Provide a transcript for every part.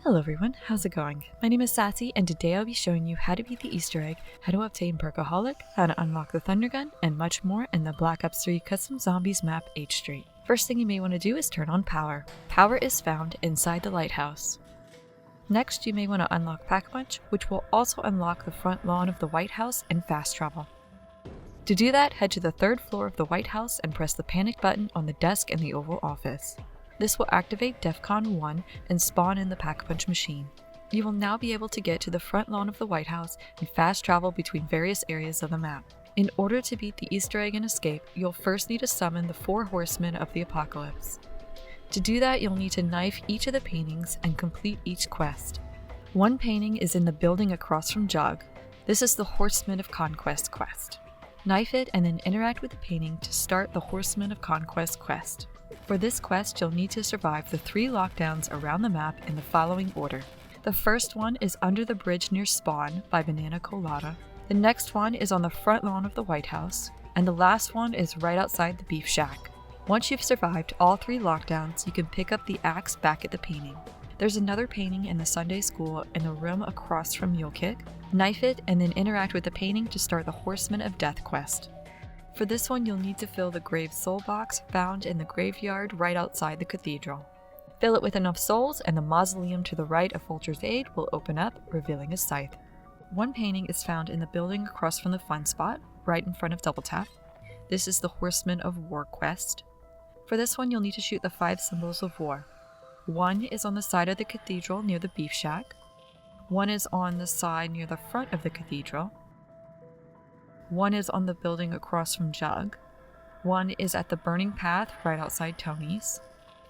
Hello everyone, how's it going? My name is Sassy, and today I'll be showing you how to beat the Easter egg, how to obtain Perkaholic, how to unlock the Thundergun, and much more in the Black Ops 3 Custom Zombies map H Street. First thing you may want to do is turn on power. Power is found inside the lighthouse. Next, you may want to unlock Pack-a-Punch, which will also unlock the front lawn of the White House and fast travel. To do that, head to the 3rd floor of the White House and press the panic button on the desk in the Oval Office. This will activate DEFCON 1 and spawn in the Pack-a-Punch machine. You will now be able to get to the front lawn of the White House and fast travel between various areas of the map. In order to beat the Easter egg and escape, you'll first need to summon the 4 Horsemen of the Apocalypse. To do that, you'll need to knife each of the paintings and complete each quest. One painting is in the building across from Jug. This is the Horseman of Conquest quest. Knife it and then interact with the painting to start the Horseman of Conquest quest. For this quest, you'll need to survive the 3 lockdowns around the map in the following order. The first one is under the bridge near Spawn by Banana Colada. The next one is on the front lawn of the White House. And the last one is right outside the Beef Shack. Once you've survived all 3 lockdowns, you can pick up the axe back at the painting. There's another painting in the Sunday school in the room across from Mule Kick. Knife it and then interact with the painting to start the Horseman of Death quest. For this one, you'll need to fill the Vase Soulbox found in the graveyard right outside the cathedral. Fill it with enough souls, and the mausoleum to the right of Vulture's Aid will open up, revealing a scythe. One painting is found in the building across from the fun spot, right in front of Double Tap. This is the Horseman of War quest. For this one, you'll need to shoot the 5 symbols of war. One is on the side of the cathedral near the Beef Shack. One is on the side near the front of the cathedral. One is on the building across from Jug. One is at the burning path right outside Tony's.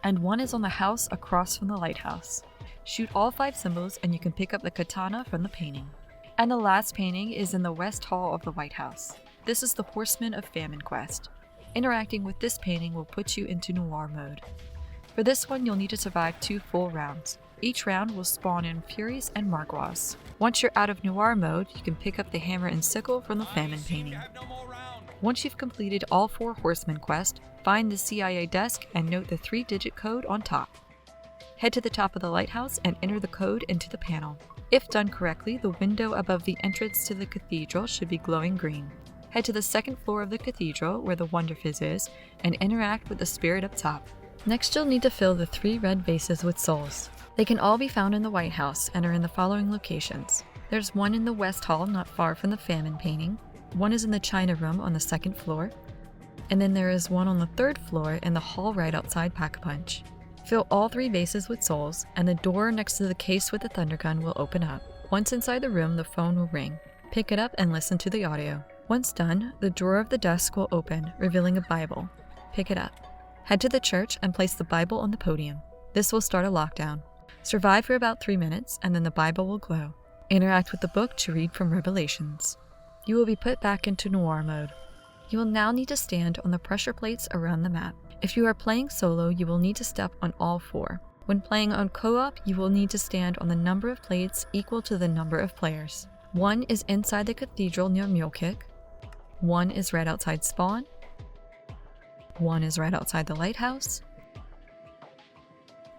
And one is on the house across from the lighthouse. Shoot all 5 symbols and you can pick up the katana from the painting. And the last painting is in the west hall of the White House. This is the Horseman of Famine quest. Interacting with this painting will put you into noir mode. For this one, you'll need to survive 2 full rounds. Each round will spawn in Furies and Margwas. Once you're out of noir mode, you can pick up the hammer and sickle from the Famine painting. Once you've completed all 4 Horseman quests, find the CIA desk and note the 3-digit code on top. Head to the top of the lighthouse and enter the code into the panel. If done correctly, the window above the entrance to the cathedral should be glowing green. Head to the 2nd floor of the cathedral where the Wonder Fizz is and interact with the spirit up top. Next, you'll need to fill the 3 red vases with souls. They can all be found in the White House and are in the following locations. There's one in the West Hall not far from the Famine painting, one is in the China Room on the 2nd floor, and then there is one on the 3rd floor in the hall right outside Pack-a-Punch. Fill all 3 vases with souls, and the door next to the case with the Thundergun will open up. Once inside the room, the phone will ring. Pick it up and listen to the audio. Once done, the drawer of the desk will open, revealing a Bible. Pick it up. Head to the church and place the Bible on the podium. This will start a lockdown. Survive for about 3 minutes, and then the Bible will glow. Interact with the book to read from Revelations. You will be put back into noir mode. You will now need to stand on the pressure plates around the map. If you are playing solo, you will need to step on all 4. When playing on co-op, you will need to stand on the number of plates equal to the number of players. One is inside the cathedral near Mule Kick. One is right outside Spawn. One is right outside the lighthouse.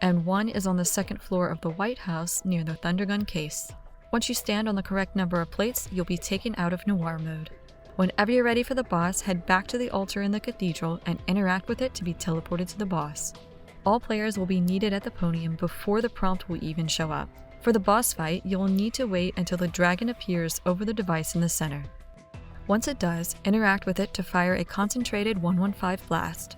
And one is on the 2nd floor of the White House near the Thundergun case. Once you stand on the correct number of plates, you'll be taken out of noir mode. Whenever you're ready for the boss, head back to the altar in the cathedral and interact with it to be teleported to the boss. All players will be needed at the podium before the prompt will even show up. For the boss fight, you'll need to wait until the dragon appears over the device in the center. Once it does, interact with it to fire a concentrated 115 blast.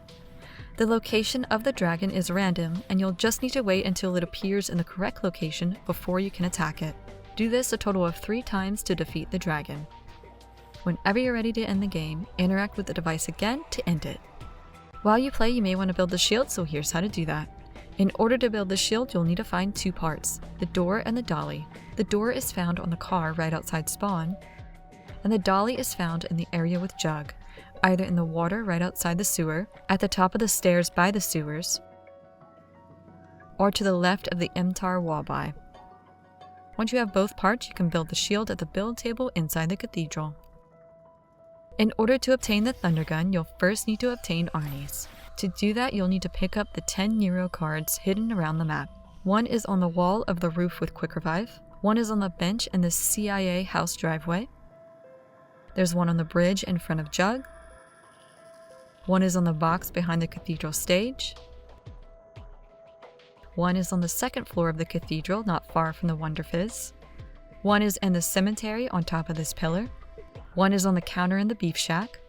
The location of the dragon is random, and you'll just need to wait until it appears in the correct location before you can attack it. Do this a total of 3 times to defeat the dragon. Whenever you're ready to end the game, interact with the device again to end it. While you play, you may want to build the shield, so here's how to do that. In order to build the shield, you'll need to find 2 parts, the door and the dolly. The door is found on the car right outside Spawn, and the dolly is found in the area with Jug, either in the water right outside the sewer, at the top of the stairs by the sewers, or to the left of the MTAR wall-by. Once you have both parts, you can build the shield at the build table inside the cathedral. In order to obtain the Thundergun, you'll first need to obtain Arnies. To do that, you'll need to pick up the 10 Nero cards hidden around the map. One is on the wall of the roof with Quick Revive. One is on the bench in the CIA house driveway. There's one on the bridge in front of Jug. One is on the box behind the cathedral stage. One is on the second floor of the cathedral, not far from the Wonder Fizz. One is in the cemetery on top of this pillar. One is on the counter in the beef shack.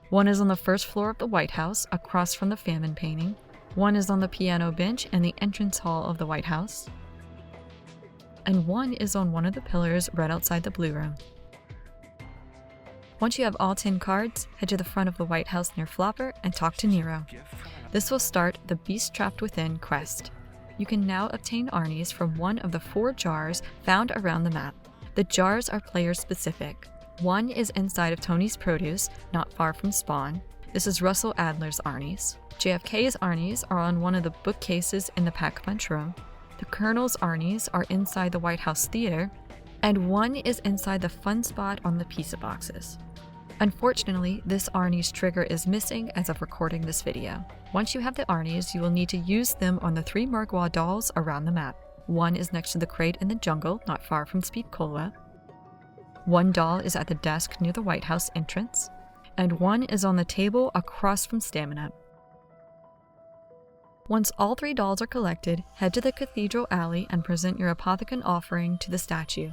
One is on the first floor of the White House, across from the Famine painting. One is on the piano bench in the entrance hall of the White House. And one is on one of the pillars right outside the Blue Room. Once you have all 10 cards, head to the front of the White House near Flopper and talk to Nero. This will start the Beast Trapped Within quest. You can now obtain Arnies from one of the 4 jars found around the map. The jars are player specific. One is inside of Tony's Produce, not far from spawn. This is Russell Adler's Arnies. JFK's Arnies are on one of the bookcases in the Pack-a-Punch room. The Colonel's Arnies are inside the White House Theater, and one is inside the fun spot on the pizza boxes. Unfortunately, this Arnie's trigger is missing as of recording this video. Once you have the Arnies, you will need to use them on the 3 Murgwa dolls around the map. One is next to the crate in the jungle, not far from Speed Cola. One doll is at the desk near the White House entrance, and one is on the table across from Stamina. Once all 3 dolls are collected, head to the Cathedral Alley and present your Apothecon offering to the statue.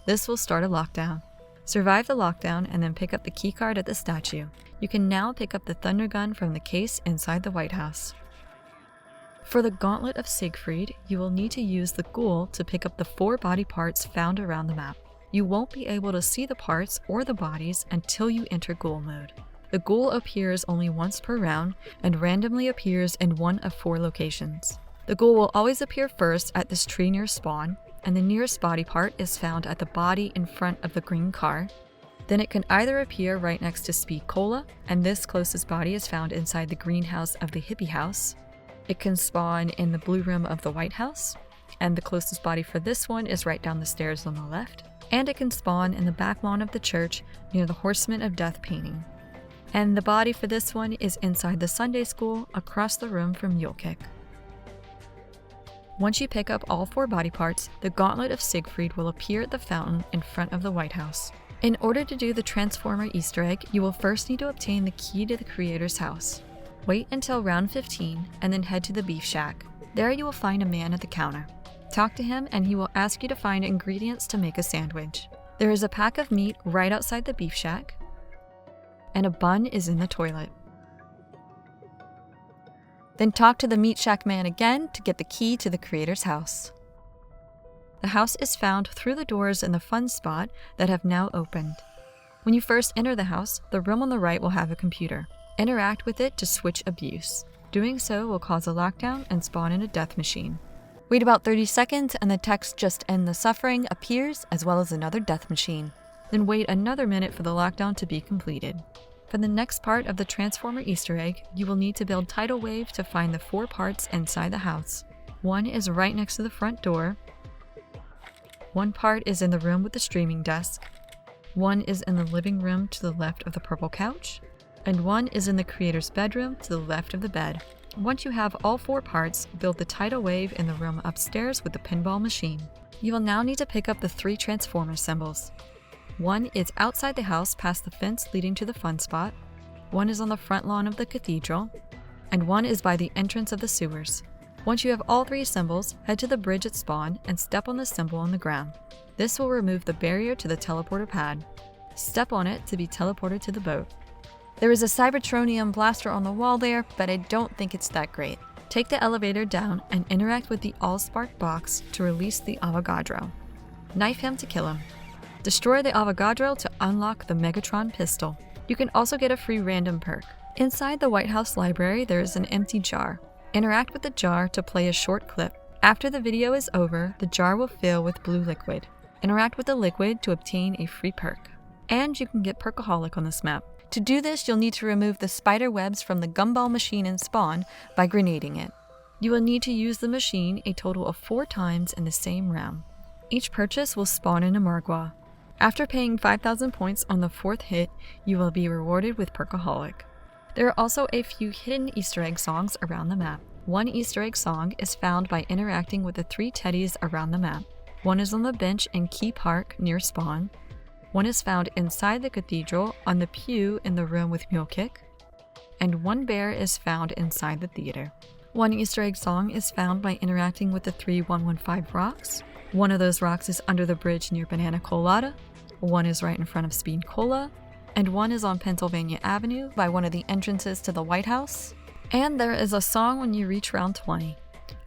This will start a lockdown. Survive the lockdown and then pick up the keycard at the statue. You can now pick up the Thundergun from the case inside the White House. For the Gauntlet of Siegfried, you will need to use the Ghoul to pick up the 4 body parts found around the map. You won't be able to see the parts or the bodies until you enter Ghoul mode. The Ghoul appears only once per round and randomly appears in one of 4 locations. The Ghoul will always appear first at this tree near spawn, and the nearest body part is found at the body in front of the green car. Then it can either appear right next to Speed Cola, and this closest body is found inside the greenhouse of the hippie house. It can spawn in the blue room of the White House, and the closest body for this one is right down the stairs on the left. And it can spawn in the back lawn of the church near the Horseman of Death painting. And the body for this one is inside the Sunday school across the room from Mule Kick. Once you pick up all 4 body parts, the Gauntlet of Siegfried will appear at the fountain in front of the White House. In order to do the Transformer Easter egg, you will first need to obtain the key to the creator's house. Wait until round 15 and then head to the beef shack. There you will find a man at the counter. Talk to him and he will ask you to find ingredients to make a sandwich. There is a pack of meat right outside the beef shack, and a bun is in the toilet. Then talk to the meat shack man again to get the key to the creator's house. The house is found through the doors in the fun spot that have now opened. When you first enter the house, the room on the right will have a computer. Interact with it to switch abuse. Doing so will cause a lockdown and spawn in a death machine. Wait about 30 seconds and the text "Just End the Suffering" appears, as well as another death machine. Then wait another minute for the lockdown to be completed. For the next part of the Transformer Easter egg, you will need to build Tidal Wave to find the 4 parts inside the house. One is right next to the front door. One part is in the room with the streaming desk. One is in the living room to the left of the purple couch. And one is in the creator's bedroom to the left of the bed. Once you have all 4 parts, build the Tidal Wave in the room upstairs with the pinball machine. You will now need to pick up the 3 Transformer symbols. One is outside the house past the fence leading to the fun spot. One is on the front lawn of the cathedral. And one is by the entrance of the sewers. Once you have all 3 symbols, head to the bridge at spawn and step on the symbol on the ground. This will remove the barrier to the teleporter pad. Step on it to be teleported to the boat. There is a Cybertronium blaster on the wall there, but I don't think it's that great. Take the elevator down and interact with the Allspark box to release the Avogadro. Knife him to kill him. Destroy the Avogadro to unlock the Megatron pistol. You can also get a free random perk. Inside the White House library, there is an empty jar. Interact with the jar to play a short clip. After the video is over, the jar will fill with blue liquid. Interact with the liquid to obtain a free perk. And you can get Perkaholic on this map. To do this, you'll need to remove the spider webs from the gumball machine in spawn by grenading it. You will need to use the machine a total of 4 times in the same round. Each purchase will spawn in a Murgwa. After paying 5,000 points on the 4th hit, you will be rewarded with Perkaholic. There are also a few hidden Easter egg songs around the map. One Easter egg song is found by interacting with the 3 teddies around the map. One is on the bench in Key Park near spawn. One is found inside the cathedral on the pew in the room with Mule Kick. And one bear is found inside the theater. One Easter egg song is found by interacting with the 3 115 rocks. One of those rocks is under the bridge near Banana Colada. One is right in front of Speed Cola. And one is on Pennsylvania Avenue by one of the entrances to the White House. And there is a song when you reach round 20.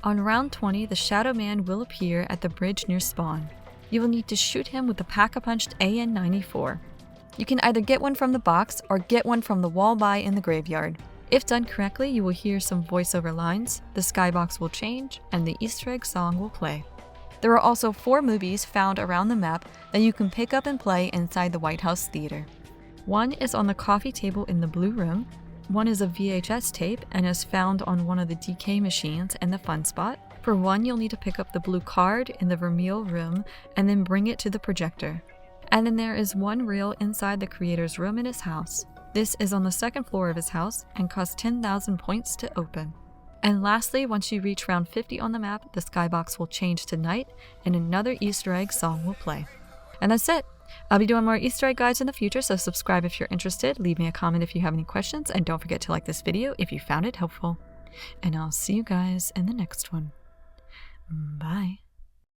On round 20, the Shadow Man will appear at the bridge near spawn. You will need to shoot him with the Pack-a-Punched AN-94. You can either get one from the box or get one from the wall by in the graveyard. If done correctly, you will hear some voiceover lines, the skybox will change, and the Easter egg song will play. There are also 4 movies found around the map that you can pick up and play inside the White House Theater. One is on the coffee table in the blue room. One is a VHS tape and is found on one of the DK machines in the fun spot. For one, you'll need to pick up the blue card in the Vermeil room and then bring it to the projector. And then there is one reel inside the creator's room in his house. This is on the 2nd floor of his house and costs 10,000 points to open. And lastly, once you reach round 50 on the map, the skybox will change to night and another Easter egg song will play. And that's it! I'll be doing more Easter egg guides in the future, so subscribe if you're interested, leave me a comment if you have any questions, and don't forget to like this video if you found it helpful. And I'll see you guys in the next one. Bye.